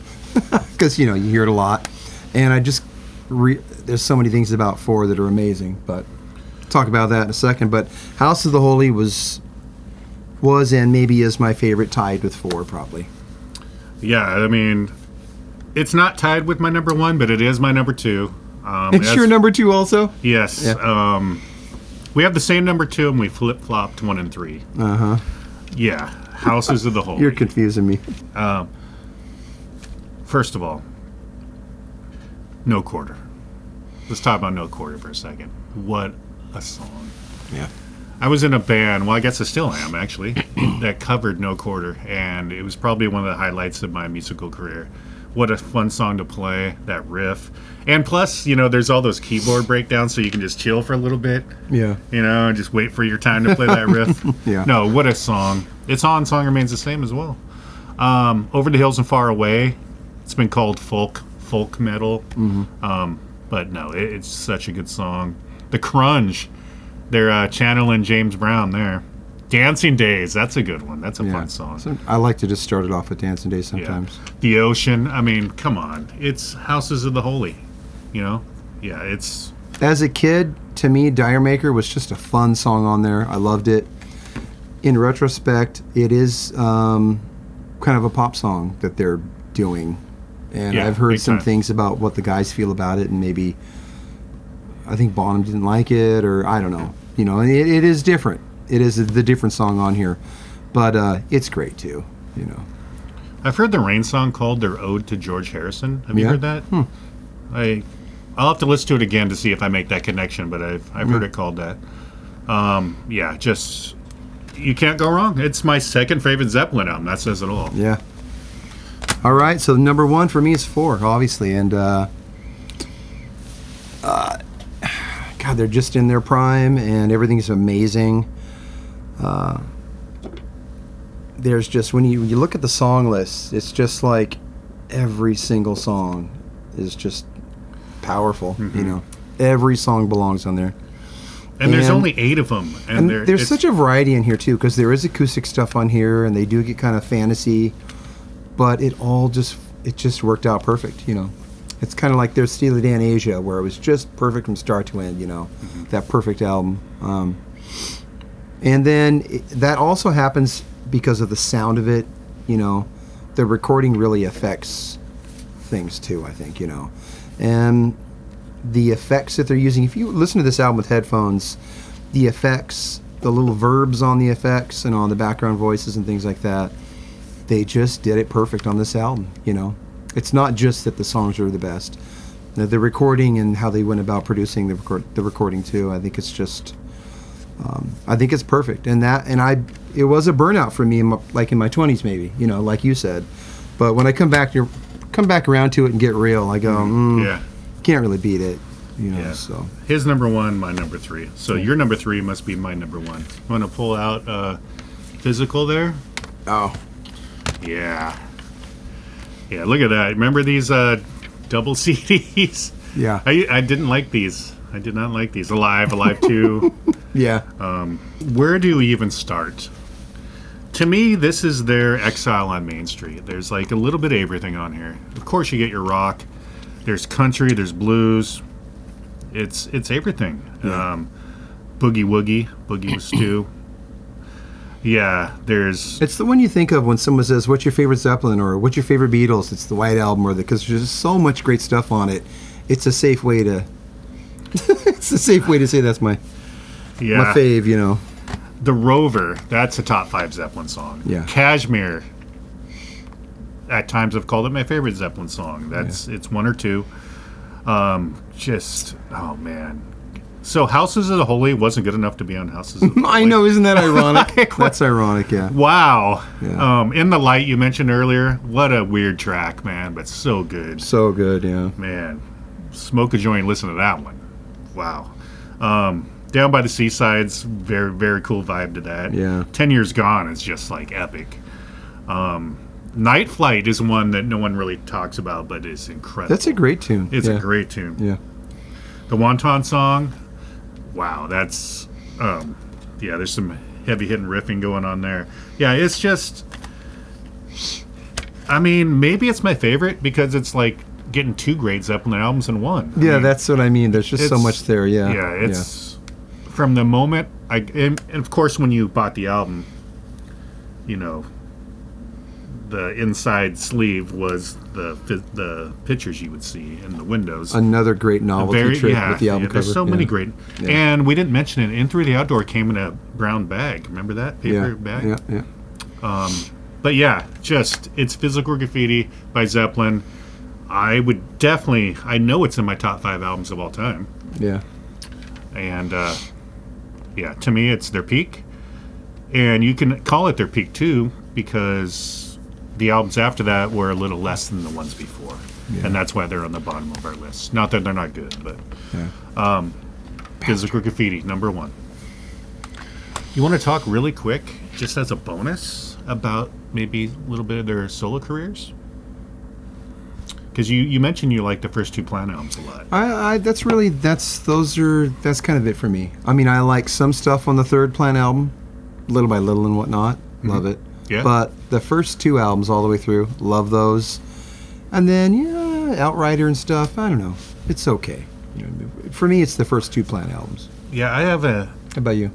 because, you hear it a lot. And I just, there's so many things about 4 that are amazing, but talk about that in a second. But House of the Holy was and maybe is my favorite, tied with 4 probably. Yeah, I mean, it's not tied with my number 1, but it is my number 2. It's your number 2 also? Yes. Yeah. We have the same number 2, and we flip-flopped 1 and 3. Uh-huh. Yeah, Houses of the Holy. You're confusing me. First of all, No Quarter. Let's talk about No Quarter for a second. What a song. Yeah. I was in a band, well, I guess I still am, actually, that covered No Quarter, and it was probably one of the highlights of my musical career. What a fun song to play, that riff. And plus, there's all those keyboard breakdowns, so you can just chill for a little bit. Yeah. And just wait for your time to play that riff. Yeah. No, what a song. Its song remains the same as well. Over the Hills and Far Away, it's been called folk metal. Mm-hmm. But no, it's such a good song. The Crunge, they're channeling James Brown there. Dancing Days, that's a good one. That's a fun song. So I like to just start it off with Dancing Days sometimes. Yeah. The Ocean, I mean, come on. It's Houses of the Holy, you know? Yeah, it's... As a kid, to me, Dire Maker was just a fun song on there. I loved it. In retrospect, it is kind of a pop song that they're doing. And I've heard some things about what the guys feel about it, and maybe I think Bonham didn't like it, or I don't know. You know, and it is different. It is the different song on here, but it's great too. You know, I've heard the Rain song called their Ode to George Harrison. Have you heard that? I'll have to listen to it again to see if I make that connection, but I've heard it called that. Just you can't go wrong. It's my second favorite Zeppelin album. That says it all. Yeah. All right, so number one for me is 4, obviously, and God, they're just in their prime, and everything's amazing. There's just when you look at the song list, it's just like every single song is just powerful. You know, every song belongs on there. And there's only 8 of them, and there's such a variety in here too, because there is acoustic stuff on here, and they do get kind of fantasy, but it just worked out perfect. You know, it's kind of like their Steely Dan Asia, where it was just perfect from start to end. You know, that perfect album. And then that also happens because of the sound of it. You know, the recording really affects things too, I think, you know. And the effects that they're using, if you listen to this album with headphones, the effects, the little verbs on the effects and on the background voices and things like that, they just did it perfect on this album, you know. It's not just that the songs are the best. The recording and how they went about producing the recording too, I think it's just... I think it's perfect, and it was a burnout for me, in my 20s, maybe, you know, like you said. But when I come back around to it and get real, I go, can't really beat it, you know. So his number 1, my number 3. So your number 3 must be my number 1. You want to pull out Physical there? Oh, yeah. Look at that. Remember these double CDs? Yeah. I didn't like these. I did not like these. Alive 2. Yeah. Where do we even start? To me, this is their Exile on Main Street. There's like a little bit of everything on here. Of course, you get your rock. There's country. There's blues. It's everything. Yeah. Boogie Woogie. Boogie was Stew. Yeah, there's... It's the one you think of when someone says, what's your favorite Zeppelin, or what's your favorite Beatles? It's the White Album, because there's just so much great stuff on it. It's a safe way to... it's a safe way to say that's my fave, you know. The Rover, that's a top 5 Zeppelin song. Yeah. Kashmir, at times I've called it my favorite Zeppelin song. It's 1 or 2. Oh man. So Houses of the Holy wasn't good enough to be on Houses of the Holy. I know, isn't that ironic? That's ironic, yeah. Wow. Yeah. In the Light you mentioned earlier, what a weird track, man, but so good. So good, yeah. Man, smoke a joint, listen to that one. Wow. Down by the Seaside's very, very cool vibe to that. Yeah. 10 Years Gone is just like epic. Night Flight is one that no one really talks about, but is incredible. That's a great tune. It's a great tune. Yeah. The Wonton Song, wow, that's there's some heavy hitting riffing going on there. Yeah, it's just, I mean, maybe it's my favorite because it's like getting 2 great Zeppelin albums in one. I mean, that's what I mean. There's just so much there. Yeah, it's from the moment and of course when you bought the album, you know, the inside sleeve was the pictures you would see in the windows. Another great novelty trick with the album cover. There's so many great, and we didn't mention it. In Through the Outdoor came in a brown bag. Remember that paper bag? Yeah. But yeah, just it's Physical Graffiti by Zeppelin. I would definitely. I know it's in my top 5 albums of all time. Yeah. And to me, it's their peak, and you can call it their peak too because the albums after that were a little less than the ones before, and that's why they're on the bottom of our list. Not that they're not good, but Physical Graffiti, number 1. You want to talk really quick, just as a bonus, about maybe a little bit of their solo careers? Because you mentioned you like the first 2 Plant albums a lot. That's kind of it for me. I mean, I like some stuff on the 3rd Plant album, Little by Little and whatnot. Love it. Yeah. But the first 2 albums all the way through, love those. And then, Outrider and stuff, I don't know. It's okay. For me, it's the first 2 Plant albums. Yeah, How about you?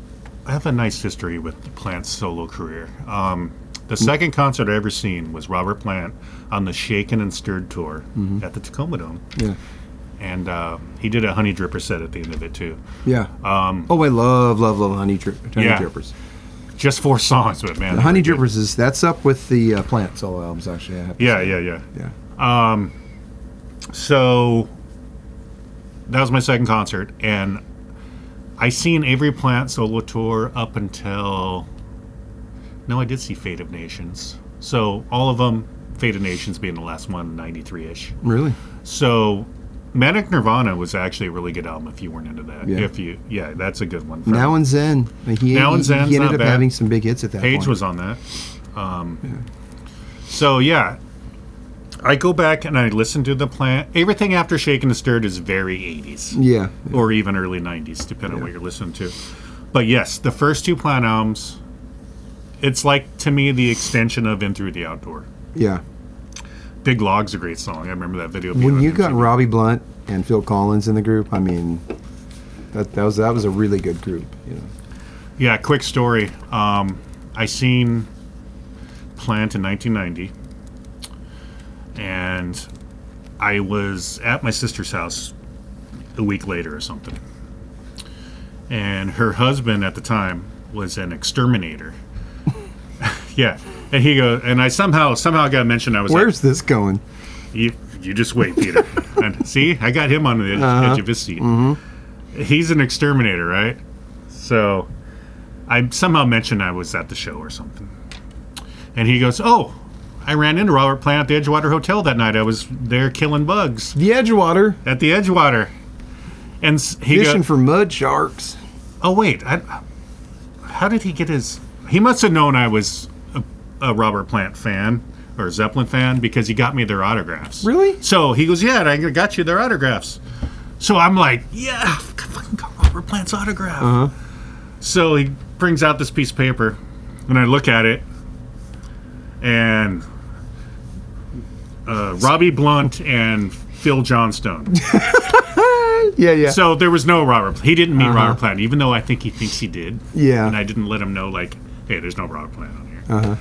I have a nice history with Plant's solo career. The second concert I ever seen was Robert Plant on the Shaken and Stirred tour at the Tacoma Dome. Yeah. And he did a Honey Dripper set at the end of it, too. Yeah. I love Honey Drippers. Just 4 songs, but man. The Honey Drippers that's up with the Plant solo albums, actually. I have to say. Yeah. So that was my second concert, and I seen every Plant solo tour up until... No, I did see Fate of Nations. So all of them, Fate of Nations being the last one, 93-ish. Really? So Manic Nirvana was actually a really good album if you weren't into that. Yeah. That's a good one. Now and Zen. He ended up having some big hits at that point. Page was on that. So yeah, I go back and I listen to the Plant. Everything after Shaken and Stirred is very 80s. Yeah. Or even early 90s, depending on what you're listening to. But yes, the first 2 Plant albums, it's like, to me, the extension of In Through the Outdoor. Yeah. Big Log's a great song. I remember that video. When you got Robbie Blunt and Phil Collins in the group, I mean, that was a really good group. Yeah, quick story. I seen Plant in 1990, and I was at my sister's house a week later or something. And her husband at the time was an exterminator. Yeah. And he goes, and I somehow got mentioned. Where's this going? You just wait, Peter. And see, I got him on the edge of his seat. Mm-hmm. He's an exterminator, right? So I somehow mentioned I was at the show or something. And he goes, "Oh, I ran into Robert Plant at the Edgewater Hotel that night. I was there killing bugs." The Edgewater? At the Edgewater. And he fishing for mud sharks. Oh, wait. How did he get his... He must have known I was a Robert Plant fan or a Zeppelin fan because he got me their autographs. Really? So he goes, "Yeah, I got you their autographs." So I'm like, "Yeah, I fucking got Robert Plant's autograph." Uh-huh. So he brings out this piece of paper, and I look at it, and Robbie Blunt and Phil Johnstone. Yeah. So there was no Robert. He didn't meet Robert Plant, even though I think he thinks he did. Yeah. And I didn't let him know, like, hey, there's no Robert Plant on here. Uh-huh.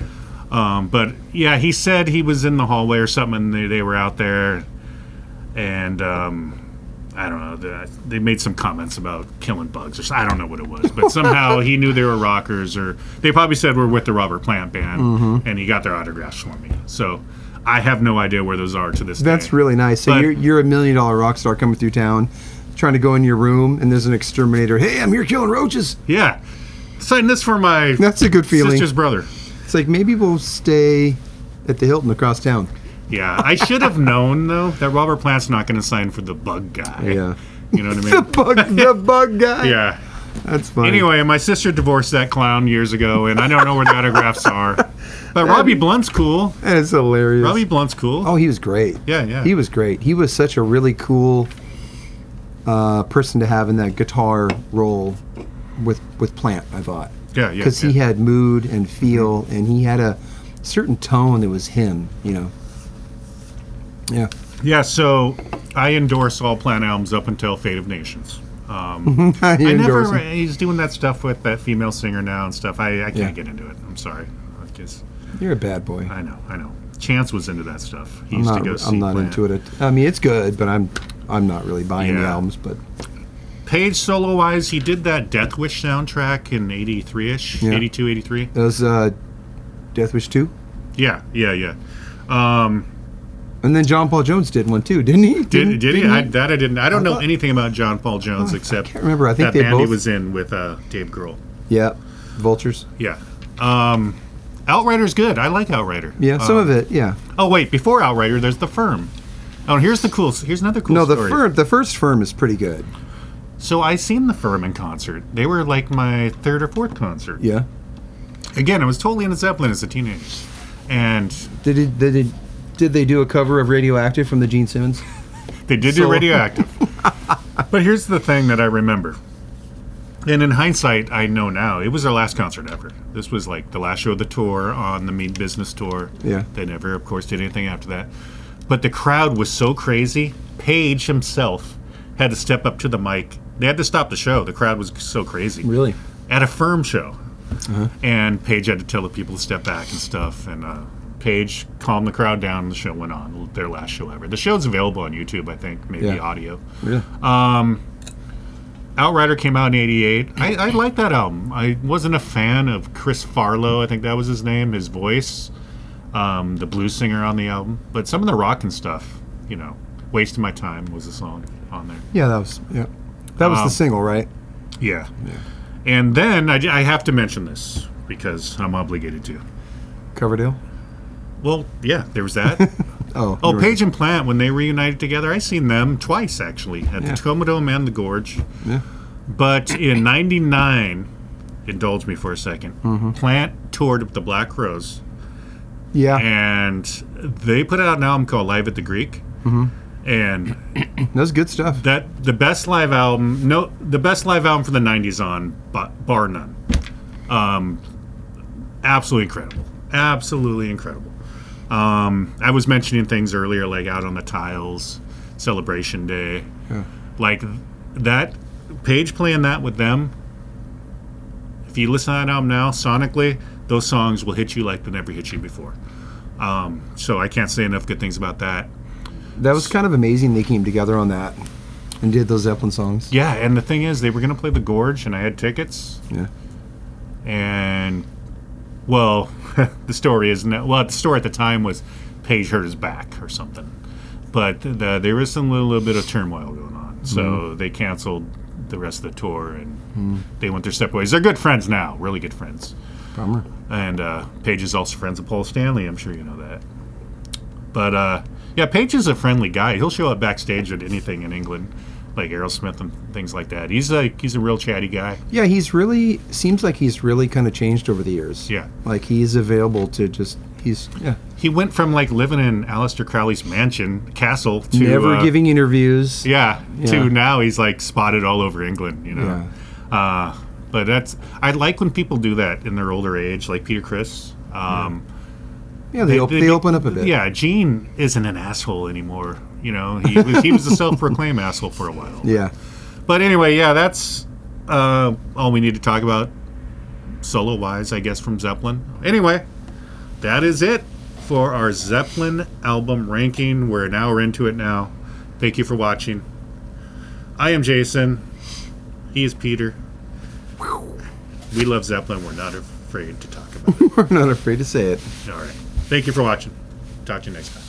But yeah, he said he was in the hallway or something, and they were out there, and I don't know. They made some comments about killing bugs, or I don't know what it was, but somehow he knew they were rockers, or they probably said we're with the Robert Plant band, and he got their autographs for me. So I have no idea where those are to this day. That's really nice. So you're $1 million rock star coming through town, trying to go in your room, and there's an exterminator. "Hey, I'm here killing roaches." Yeah, sign this for my That's a good feeling. Sister's brother. It's like, maybe we'll stay at the Hilton across town. Yeah, I should have known, though, that Robert Plant's not going to sign for the bug guy. Yeah. You know what I mean? the bug guy. Yeah. That's funny. Anyway, my sister divorced that clown years ago, and I don't know where the autographs are. But Robbie Blunt's cool. That is hilarious. Robbie Blunt's cool. Oh, he was great. Yeah. He was great. He was such a really cool person to have in that guitar role with Plant, I thought. Yeah. Because he had mood and feel, and he had a certain tone that was him, Yeah. Yeah, so I endorse all Plant albums up until Fate of Nations. He's doing that stuff with that female singer now and stuff. I can't get into it. I'm sorry. You're a bad boy. I know. Chance was into that stuff. He used to go see I'm not Plant. into it. I mean, it's good, but I'm not really buying the albums. But Page solo-wise, he did that Death Wish soundtrack in 83-ish, 82, 83. That was Death Wish 2? Yeah. And then John Paul Jones did one too, didn't he? Did he? I didn't. I don't know anything about John Paul Jones except I can't remember. I think that they band both... he was in with Dave Grohl. Yeah, Vultures. Yeah. Outrider's good. I like Outrider. Yeah, some of it. Yeah. Oh wait, before Outrider, there's The Firm. Oh, and here's another cool story. No, the first Firm is pretty good. So I seen The Firm in concert. They were like my third or fourth concert. Yeah. Again, I was totally into Zeppelin as a teenager, and did they do a cover of Radioactive from the Gene Simmons? They did do Radioactive. But here's the thing that I remember. And in hindsight, I know now, it was their last concert ever. This was like the last show of the tour on the Mean Business tour. Yeah. They never, of course, did anything after that. But the crowd was so crazy, Page himself had to step up to the mic. They had to stop the show. The crowd was so crazy. Really? At a Firm show. And Page had to tell the people to step back and stuff. And Page calmed the crowd down, and the show went on. Their last show ever. The show's available on YouTube, I think, maybe audio. Really? Outrider came out in '88. I like that album. I wasn't a fan of Chris Farlow. I think that was his name, his voice, the blues singer on the album. But some of the rock and stuff, "Wasting My Time" was a song on there. Yeah, that was the single, right? Yeah. And then I have to mention this because I'm obligated to. Coverdale? Well, yeah, there was that. Oh, Page and Plant, when they reunited together, I seen them twice, actually, at the Tacoma Dome and the Gorge. Yeah. But in '99, indulge me for a second, Plant toured with the Black Rose. Yeah. And they put out an album called Live at the Greek. And that was good stuff. The best live album for the '90s on bar none. Absolutely incredible. I was mentioning things earlier, like Out on the Tiles, Celebration Day, like that. Page playing that with them. If you listen to that album now, sonically, those songs will hit you like they never hit you before. So I can't say enough good things about that. That was kind of amazing. They came together on that and did those Zeppelin songs. Yeah, and the thing is, they were going to play the Gorge, and I had tickets. Yeah. And, well, the story the story at the time was Page hurt his back or something. But there was some little bit of turmoil going on. So they canceled the rest of the tour, and they went their separate ways. They're good friends now, really good friends. Bummer. And Page is also friends with Paul Stanley. I'm sure you know that. But, yeah, Page is a friendly guy. He'll show up backstage at anything in England, like Aerosmith and things like that. He's a real chatty guy. Yeah, seems like he's really kind of changed over the years. Yeah. Like he's available to He went from like living in Aleister Crowley's castle to never giving interviews. To now he's like spotted all over England, Yeah. But I like when people do that in their older age, like Peter Criss. Yeah, they open up a bit. Yeah, Gene isn't an asshole anymore. He was a self-proclaimed asshole for a while. Yeah. But anyway, yeah, that's all we need to talk about solo-wise, I guess, from Zeppelin. Anyway, that is it for our Zeppelin album ranking. We're an hour into it now. Thank you for watching. I am Jason. He is Peter. We love Zeppelin. We're not afraid to talk about it. We're not afraid to say it. All right. Thank you for watching. Talk to you next time.